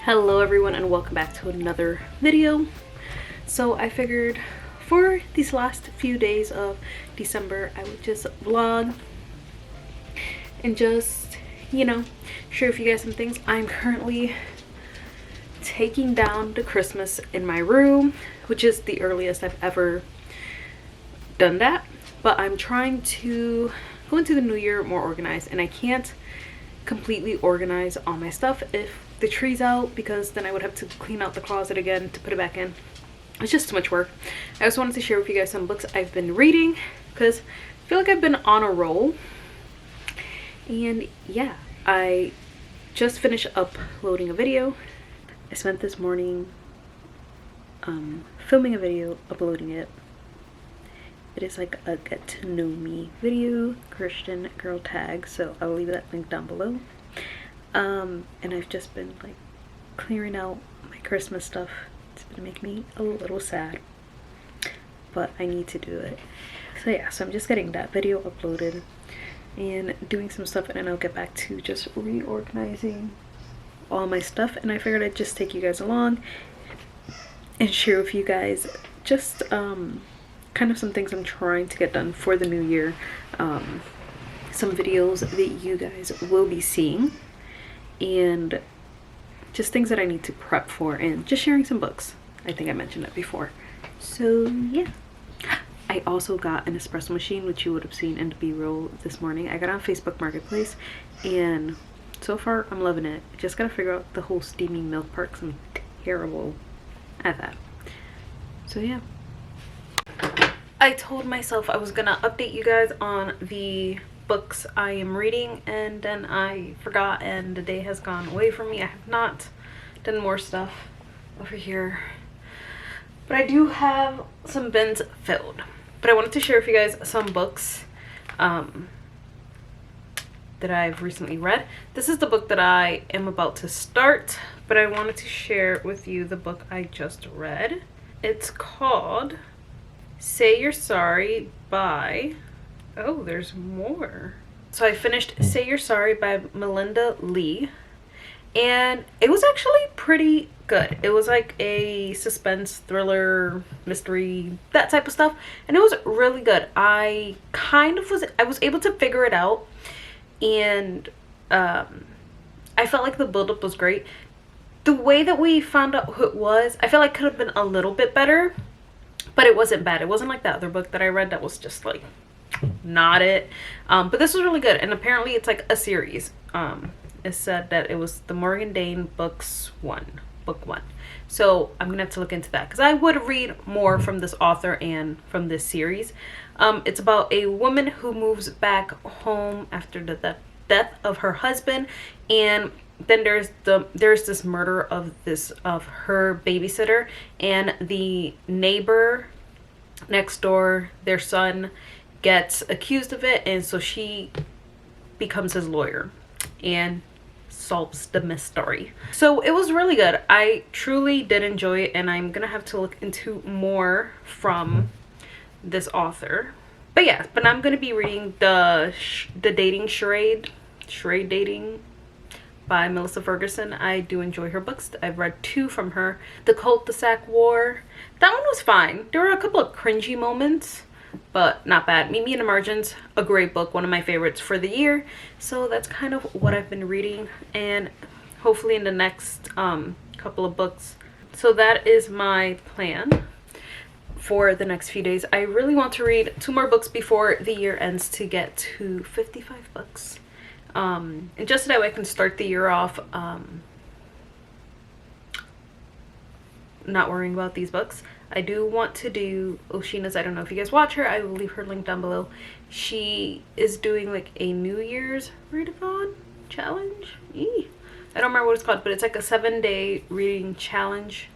Hello everyone and welcome back to another video. So I figured for these last few days of December I would just vlog and just, you know, share with you guys some things. I'm currently taking down the Christmas in my room, which is the earliest I've ever done that, but I'm trying to go into the new year more organized, and I can't completely organize all my stuff if the tree's out, because then I would have to clean out the closet again to put it back in. It's just too much work. I also wanted to share with you guys some books I've been reading because I feel like I've been on a roll. And yeah, I just finished uploading a video. I spent this morning filming a video, uploading it. It is like a get to know me video, Christian girl tag, so I'll leave that link down below. And I've just been like clearing out my Christmas stuff. It's been making me a little sad, but I need to do it. So yeah, so I'm just getting that video uploaded and doing some stuff, and then I'll get back to just reorganizing all my stuff. And I figured I'd just take you guys along and share with you guys just kind of some things I'm trying to get done for the new year. Some videos that you guys will be seeing, and just things that I need to prep for, and just sharing some books. I think I mentioned that before. So yeah, I also got an espresso machine, which you would have seen in the B-roll this morning. I got on Facebook Marketplace, and so far I'm loving it. Just gotta figure out the whole steaming milk part because I'm terrible at that. So yeah, I told myself I was gonna update you guys on the books I am reading, and then I forgot and the day has gone away from me. I have not done more stuff over here, but I do have some bins filled. But I wanted to share with you guys some books that I've recently read. This is the book that I am about to start, but I wanted to share with you the book I just read. It's called Say You're Sorry by... oh, there's more. So I finished Say You're Sorry by Melinda Lee, and it was actually pretty good. It was like a suspense, thriller, mystery, that type of stuff, and it was really good. I was able to figure it out, and I felt like the buildup was great. The way that we found out who it was, I feel like could have been a little bit better, but it wasn't bad. It wasn't like that other book that I read that was just like not it. But this was really good, and apparently it's like a series. It said that it was the Morgan Dane book one. So I'm gonna have to look into that, because I would read more from this author and from this series. It's about a woman who moves back home after the death of her husband, and then there's this murder of her babysitter, and the neighbor next door, their son gets accused of it, and so she becomes his lawyer and solves the mystery. So it was really good. I truly did enjoy it, and I'm gonna have to look into more from this author. But yeah, but I'm gonna be reading the dating charade dating by Melissa Ferguson. I do enjoy her books. I've read 2 from her. The Cul-de-Sac War, that one was fine. There were a couple of cringy moments, but not bad. Meet Me in the Margins, a great book, one of my favorites for the year. So that's kind of what I've been reading, and hopefully in the next couple of books. So that is my plan for the next few days. I really want to read 2 more books before the year ends to get to 55 books. And just so that way I can start the year off not worrying about these books. I do want to do Oshina's. I don't know if you guys watch her. I will leave her link down below. She is doing like a New Year's readathon challenge. I don't remember what it's called, but it's like a 7-day reading challenge.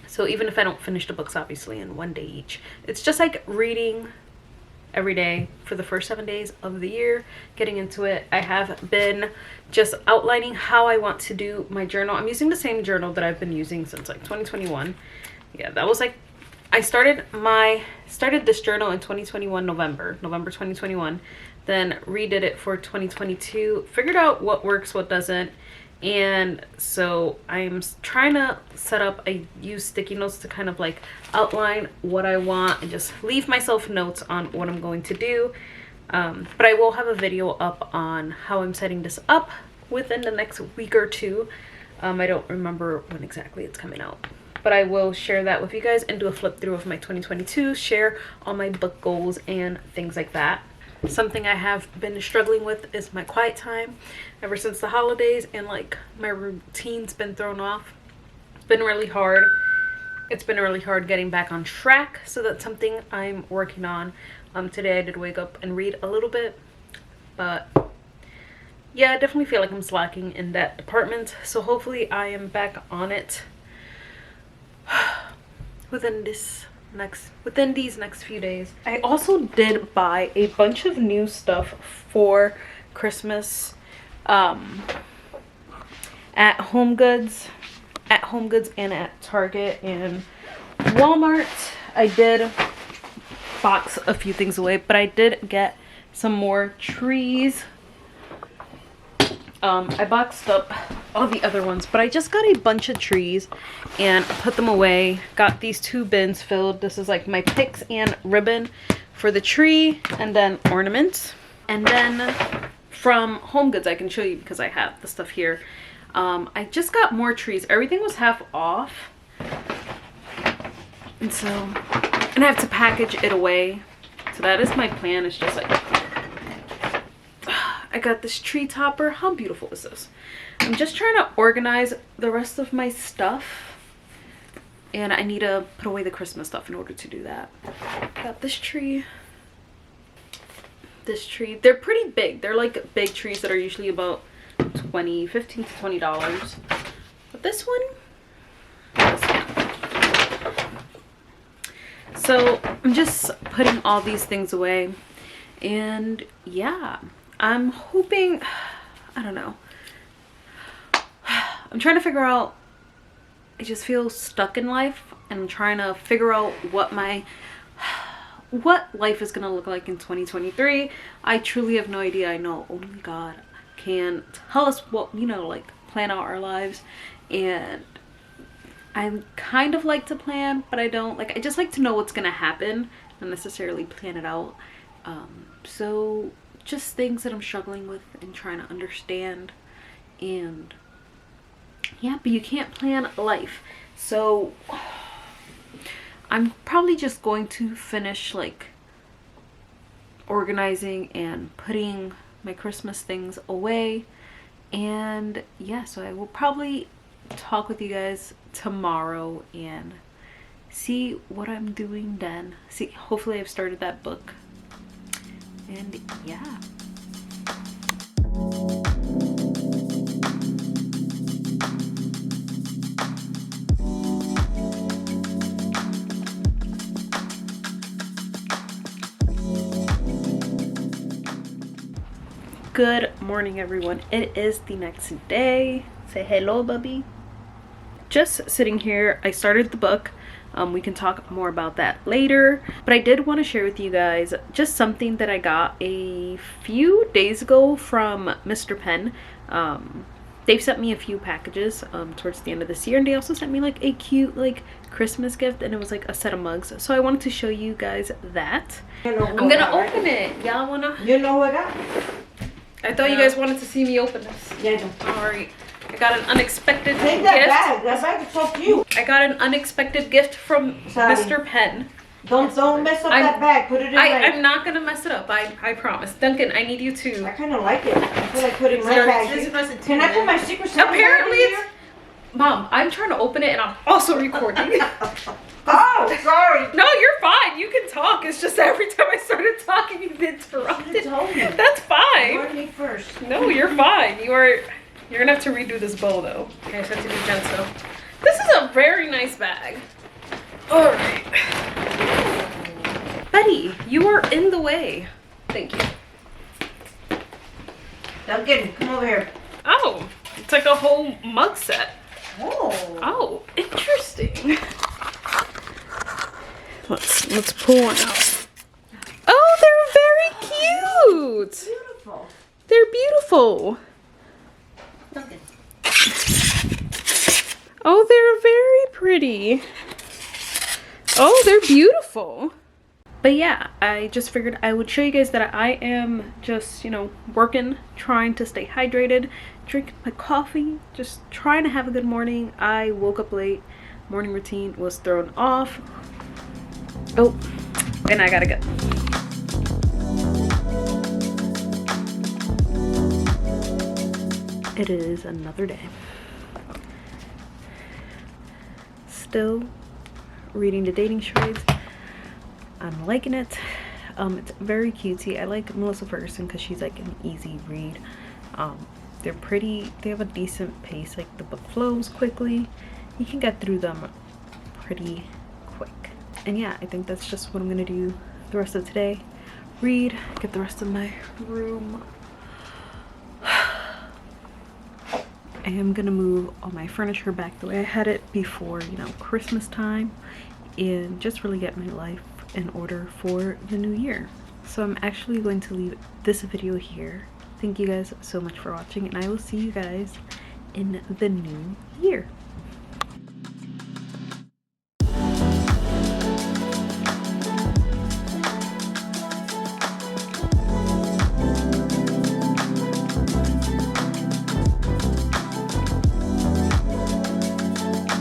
So even if I don't finish the books, obviously, in 1 day each, it's just like reading every day for the first 7 days of the year, getting into it. I have been just outlining how I want to do my journal. I'm using the same journal that I've been using since like 2021. Yeah, that was like, I started this journal in 2021, November 2021, then redid it for 2022, figured out what works, what doesn't. And so I'm trying to set up, I use sticky notes to kind of like outline what I want and just leave myself notes on what I'm going to do. But I will have a video up on how I'm setting this up within the next week or two. I don't remember when exactly it's coming out, but I will share that with you guys and do a flip through of my 2022, share all my book goals and things like that. Something I have been struggling with is my quiet time ever since the holidays, and like my routine's been thrown off. It's been really hard. It's been really hard getting back on track, so that's something I'm working on. Today I did wake up and read a little bit, but yeah, I definitely feel like I'm slacking in that department, so hopefully I am back on it within these next few days. I also did buy a bunch of new stuff for Christmas at Home Goods and at Target and Walmart. I did box a few things away, but I did get some more trees. I boxed up all the other ones, but I just got a bunch of trees and put them away. Got these 2 bins filled. This is like my picks and ribbon for the tree, and then ornaments. And then from Home Goods, I can show you because I have the stuff here. I just got more trees. Everything was half off, and I have to package it away. So that is my plan. It's just like, I got this tree topper. How beautiful is this? I'm just trying to organize the rest of my stuff, and I need to put away the Christmas stuff in order to do that. Got this tree. They're pretty big. They're like big trees that are usually about $15 to $20. But this one, so I'm just putting all these things away, and yeah, I'm hoping, I don't know, I'm trying to figure out, I just feel stuck in life, and I'm trying to figure out what life is gonna look like in 2023. I truly have no idea. I know only God can tell us what, like plan out our lives, and I kind of like to plan, but I don't like, I just like to know what's gonna happen, not necessarily plan it out. So just things that I'm struggling with and trying to understand, and yeah, but you can't plan life. So I'm probably just going to finish like organizing and putting my Christmas things away, and yeah, so I will probably talk with you guys tomorrow and see what I'm doing then. Hopefully I've started that book, and yeah. Good morning, everyone. It is the next day. Say hello, bubby. Just sitting here. I started the book. We can talk more about that later, but I did want to share with you guys just something that I got a few days ago from Mr. Penn. They've sent me a few packages towards the end of this year, and they also sent me like a cute like Christmas gift, and it was like a set of mugs. So I wanted to show you guys that. I'm gonna open it. Y'all wanna? You know what I got? I thought you guys wanted to see me open this. Yeah, all right. I got an unexpected Take gift. that bag is so cute. I got an unexpected gift from Mr. Penn. Don't mess up that bag. Put it in I'm not gonna mess it up. I promise. Duncan, I need you to. I kind of like it. I feel like putting my bag. Can I put my Secret Santa Apparently bag in here? Mom, I'm trying to open it and I'm also recording. Oh, sorry. No, you're fine. You can talk. It's just every time I started talking, you interrupted. You told me. That's fine. Warn me first. No, you're fine. You're gonna have to redo this bow though. Okay, I just have to be gentle. This is a very nice bag. All right. Betty, you are in the way. Thank you. Duncan, come over here. Oh, it's like a whole mug set. Oh. Oh, interesting. Let's pull one out. Oh, they're very cute. Beautiful. They're beautiful. Duncan. Oh, they're very pretty. Oh, they're beautiful. But yeah, I just figured I would show you guys that I am just, you know, working, trying to stay hydrated, drinking my coffee, just trying to have a good morning. I woke up late. Morning routine was thrown off. Oh, and I gotta go. It is another day. Still reading the dating charades. I'm liking it. It's very cutesy. I like Melissa Ferguson because she's like an easy read. They're pretty. They have a decent pace. Like the book flows quickly. You can get through them pretty quick. And yeah, I think that's just what I'm gonna do the rest of today. Read, get the rest of my room. I am gonna move all my furniture back the way I had it before, you know, Christmas time, and just really get my life in order for the new year. So I'm actually going to leave this video here. Thank you guys so much for watching, and I will see you guys in the new year.